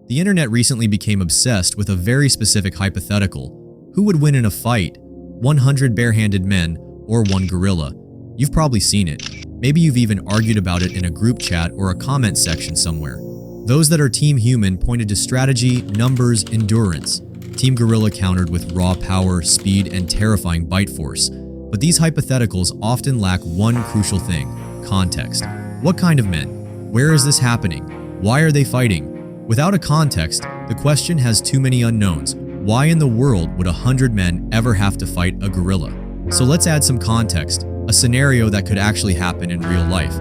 The internet recently became obsessed with a very specific hypothetical. Who would win in a fight? 100 barehanded men or one gorilla? You've probably seen it. Maybe you've even argued about it in a group chat or a comment section somewhere. Those that are Team Human pointed to strategy, numbers, endurance. Team Gorilla countered with raw power, speed, and terrifying bite force. But these hypotheticals often lack one crucial thing: context. What kind of men? Where is this happening? Why are they fighting? Without a context, the question has too many unknowns. Why in the world would 100 men ever have to fight a gorilla? So let's add some context, a scenario that could actually happen in real life.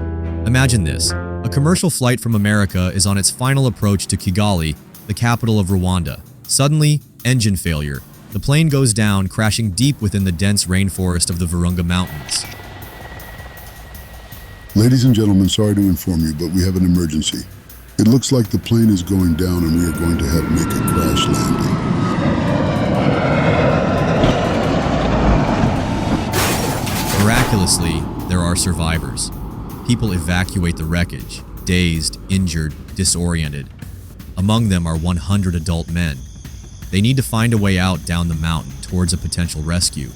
Imagine this. A commercial flight from America is on its final approach to Kigali, the capital of Rwanda. Suddenly, engine failure. The plane goes down, crashing deep within the dense rainforest of the Virunga Mountains. Ladies and gentlemen, sorry to inform you, but we have an emergency. It looks like the plane is going down and we are going to have to make a crash landing. Miraculously, there are survivors. People evacuate the wreckage, dazed, injured, disoriented. Among them are 100 adult men. They need to find a way out down the mountain towards a potential rescue.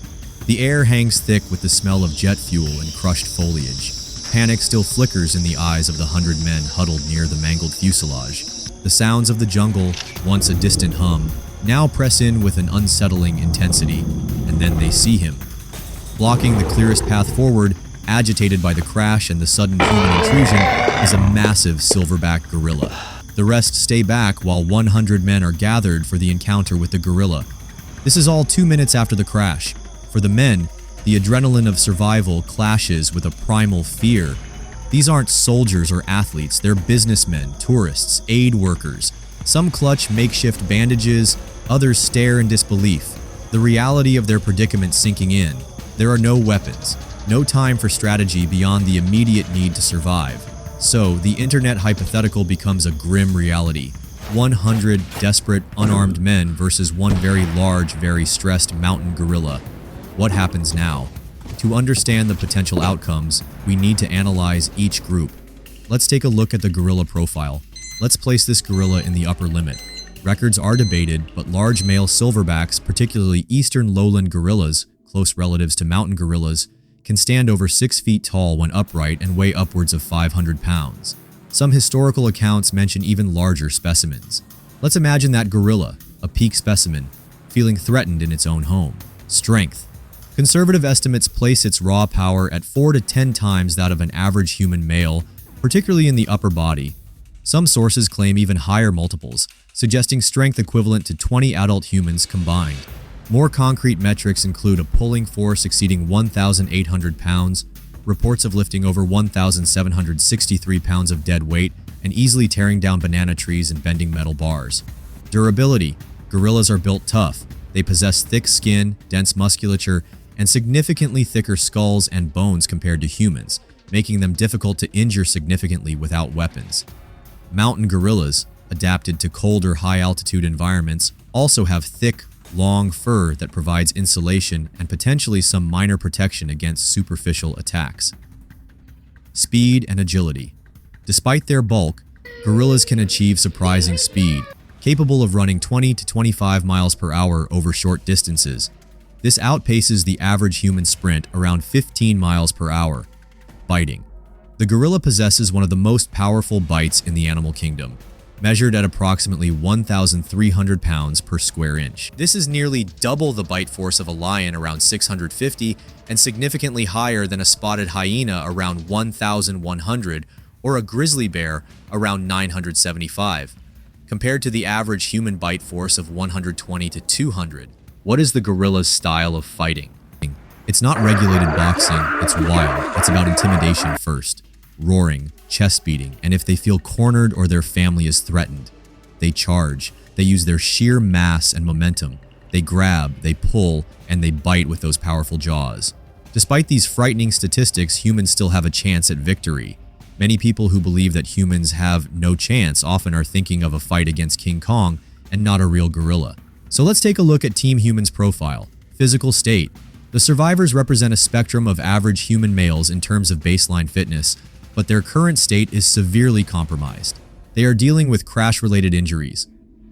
The air hangs thick with the smell of jet fuel and crushed foliage. Panic still flickers in the eyes of the 100 men huddled near the mangled fuselage. The sounds of the jungle, once a distant hum, now press in with an unsettling intensity, and then they see him. Blocking the clearest path forward, agitated by the crash and the sudden human intrusion, is a massive silverback gorilla. The rest stay back while 100 men are gathered for the encounter with the gorilla. This is all 2 minutes after the crash. For the men, the adrenaline of survival clashes with a primal fear. These aren't soldiers or athletes, they're businessmen, tourists, aid workers. Some clutch makeshift bandages, others stare in disbelief, the reality of their predicament sinking in. There are no weapons, no time for strategy beyond the immediate need to survive. So, the internet hypothetical becomes a grim reality. 100 desperate, unarmed men versus one very large, very stressed mountain gorilla. What happens now? To understand the potential outcomes, we need to analyze each group. Let's take a look at the gorilla profile. Let's place this gorilla in the upper limit. Records are debated, but large male silverbacks, particularly eastern lowland gorillas, close relatives to mountain gorillas, can stand over 6 feet tall when upright and weigh upwards of 500 pounds. Some historical accounts mention even larger specimens. Let's imagine that gorilla, a peak specimen, feeling threatened in its own home. Strength. Conservative estimates place its raw power at 4 to 10 times that of an average human male, particularly in the upper body. Some sources claim even higher multiples, suggesting strength equivalent to 20 adult humans combined. More concrete metrics include a pulling force exceeding 1,800 pounds, reports of lifting over 1,763 pounds of dead weight, and easily tearing down banana trees and bending metal bars. Durability. Gorillas are built tough. They possess thick skin, dense musculature, and significantly thicker skulls and bones compared to humans, making them difficult to injure significantly without weapons. Mountain gorillas, adapted to colder, high-altitude environments, also have thick, long fur that provides insulation and potentially some minor protection against superficial attacks. Speed and agility. Despite their bulk, gorillas can achieve surprising speed, capable of running 20 to 25 miles per hour over short distances. This outpaces the average human sprint around 15 miles per hour. Biting. The gorilla possesses one of the most powerful bites in the animal kingdom, measured at approximately 1,300 pounds per square inch. This is nearly double the bite force of a lion, around 650, and significantly higher than a spotted hyena, around 1,100, or a grizzly bear, around 975. Compared to the average human bite force of 120 to 200. What is the gorilla's style of fighting? It's not regulated boxing, it's wild. It's about intimidation first. Roaring, chest beating, and if they feel cornered or their family is threatened, they charge. They use their sheer mass and momentum. They grab, they pull, and they bite with those powerful jaws. Despite these frightening statistics, humans still have a chance at victory. Many people who believe that humans have no chance often are thinking of a fight against King Kong and not a real gorilla. So let's take a look at Team Human's profile. Physical state. The survivors represent a spectrum of average human males in terms of baseline fitness, but their current state is severely compromised. They are dealing with crash-related injuries.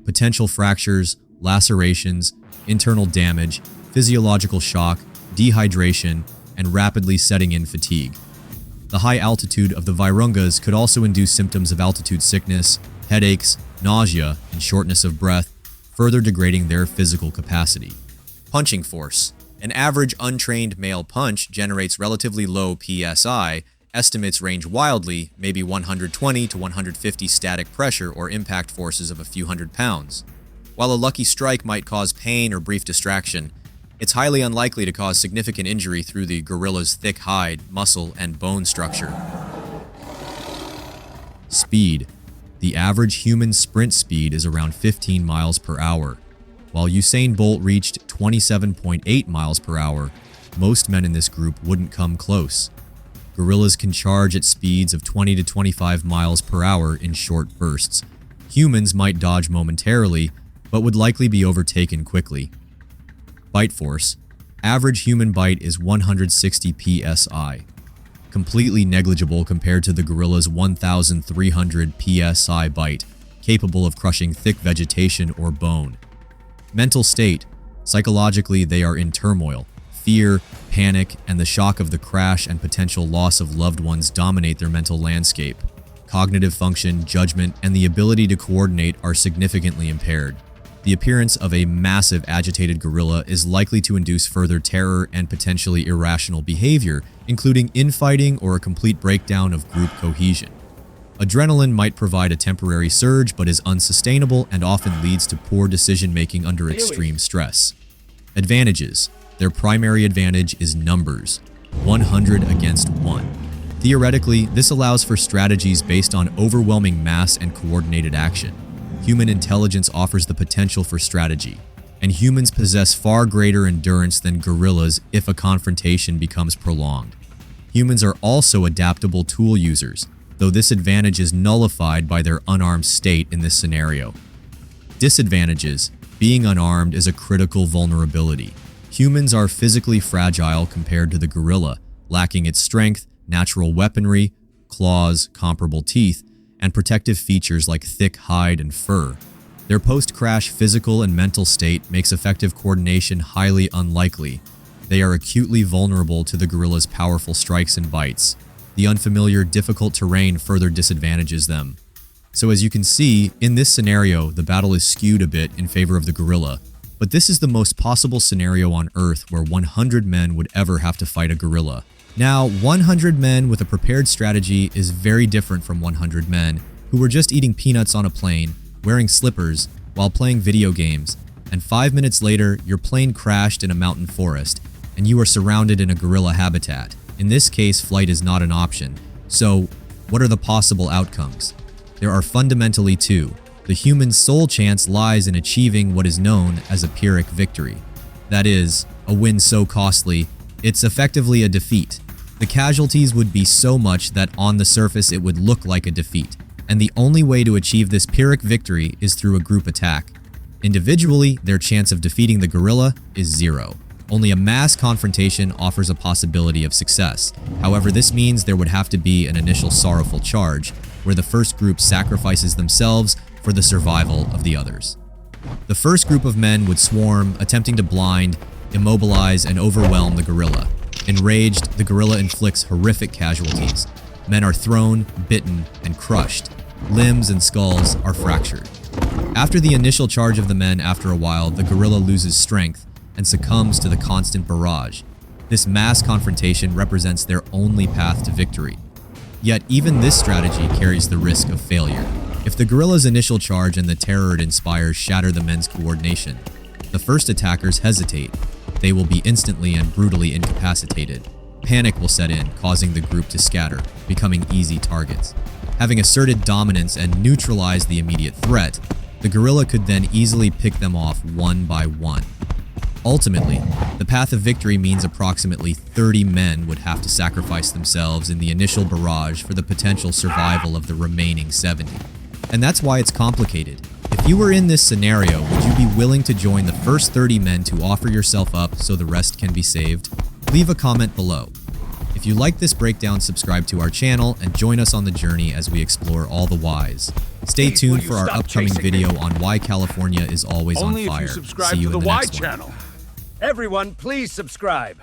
potential fractures, lacerations, internal damage, physiological shock, dehydration, and rapidly setting in fatigue. The high altitude of the Virungas could also induce symptoms of altitude sickness, headaches, nausea, and shortness of breath, further degrading their physical capacity. Punching force. An average untrained male punch generates relatively low PSI. Estimates range wildly, maybe 120 to 150 static pressure or impact forces of a few hundred pounds. While a lucky strike might cause pain or brief distraction, it's highly unlikely to cause significant injury through the gorilla's thick hide, muscle, and bone structure. Speed. The average human sprint speed is around 15 miles per hour. While Usain Bolt reached 27.8 miles per hour, most men in this group wouldn't come close. Gorillas can charge at speeds of 20 to 25 miles per hour in short bursts. Humans might dodge momentarily, but would likely be overtaken quickly. Bite force. Average human bite is 160 psi. Completely negligible compared to the gorilla's 1,300 psi bite, capable of crushing thick vegetation or bone. Mental state. Psychologically, they are in turmoil. Fear, panic, and the shock of the crash and potential loss of loved ones dominate their mental landscape. Cognitive function, judgment, and the ability to coordinate are significantly impaired. The appearance of a massive agitated gorilla is likely to induce further terror and potentially irrational behavior, including infighting or a complete breakdown of group cohesion. Adrenaline might provide a temporary surge but is unsustainable and often leads to poor decision-making under extreme stress. Advantages. Their primary advantage is numbers, 100 against 1. Theoretically, this allows for strategies based on overwhelming mass and coordinated action. Human intelligence offers the potential for strategy, and humans possess far greater endurance than gorillas if a confrontation becomes prolonged. Humans are also adaptable tool users, though this advantage is nullified by their unarmed state in this scenario. Disadvantages. Being unarmed is a critical vulnerability. Humans are physically fragile compared to the gorilla, lacking its strength, natural weaponry, claws, comparable teeth, and protective features like thick hide and fur. Their post-crash physical and mental state makes effective coordination highly unlikely. They are acutely vulnerable to the gorilla's powerful strikes and bites. The unfamiliar, difficult terrain further disadvantages them. So as you can see, in this scenario, the battle is skewed a bit in favor of the gorilla, but this is the most possible scenario on Earth where 100 men would ever have to fight a gorilla. Now, 100 men with a prepared strategy is very different from 100 men who were just eating peanuts on a plane, wearing slippers, while playing video games, and 5 minutes later, your plane crashed in a mountain forest, and you are surrounded in a gorilla habitat. In this case, flight is not an option. So, what are the possible outcomes? There are fundamentally two. The human's sole chance lies in achieving what is known as a Pyrrhic victory. That is, a win so costly, it's effectively a defeat. The casualties would be so much that on the surface it would look like a defeat. And the only way to achieve this Pyrrhic victory is through a group attack. Individually, their chance of defeating the gorilla is 0. Only a mass confrontation offers a possibility of success. However, this means there would have to be an initial sorrowful charge, where the first group sacrifices themselves for the survival of the others. The first group of men would swarm, attempting to blind, immobilize, and overwhelm the gorilla. Enraged, the gorilla inflicts horrific casualties. Men are thrown, bitten, and crushed. Limbs and skulls are fractured. After the initial charge of the men, after a while, the gorilla loses strength and succumbs to the constant barrage. This mass confrontation represents their only path to victory. Yet even this strategy carries the risk of failure. If the gorilla's initial charge and the terror it inspires shatter the men's coordination, the first attackers hesitate. They will be instantly and brutally incapacitated. Panic will set in, causing the group to scatter, becoming easy targets. Having asserted dominance and neutralized the immediate threat, the gorilla could then easily pick them off one by one. Ultimately, the path of victory means approximately 30 men would have to sacrifice themselves in the initial barrage for the potential survival of the remaining 70. And that's why it's complicated. If you were in this scenario, would you be willing to join the first 30 men to offer yourself up so the rest can be saved? Leave a comment below. If you like this breakdown, subscribe to our channel and join us on the journey as we explore all the whys. Stay Please, will tuned you for our stop upcoming chasing video me? on why California is always Only on fire. if you subscribe See you to the in the Y next one. channel. Everyone, please subscribe.